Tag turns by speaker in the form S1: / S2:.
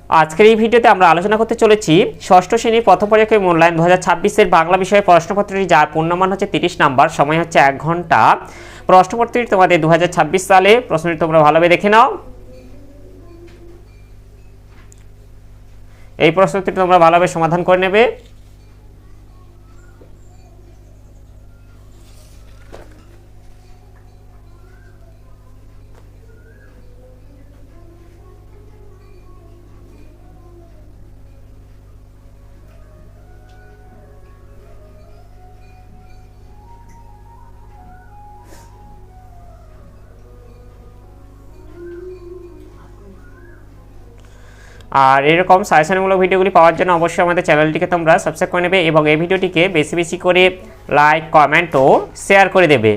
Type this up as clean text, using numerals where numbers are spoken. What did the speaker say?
S1: আজকের এই ভিডিওতে আমরা আলোচনা করতে চলেছি ষষ্ঠ শ্রেণীর প্রথম পর্যায়ের মূল্যায়ন 2026 এর বাংলা বিষয়ে প্রশ্নপত্রটি, যার পূর্ণমান হচ্ছে 30 নাম্বার, সময় হচ্ছে 1 ঘন্টা। প্রশ্নপত্রটি তোমাদের 2026 সালে, প্রশ্নটি তোমরা ভালোভাবে দেখে নাও। এই প্রশ্নটি তোমরা ভালোভাবে সমাধান করে নেবে। আর এরকম সাজেশনমূলক ভিডিওগুলি পাওয়ার জন্য অবশ্যই আমাদের চ্যানেলটিকে তোমরা সাবস্ক্রাইব করে নেবে এবং এই ভিডিওটিকে বেশি বেশি করে লাইক, কমেন্ট ও শেয়ার করে দেবে।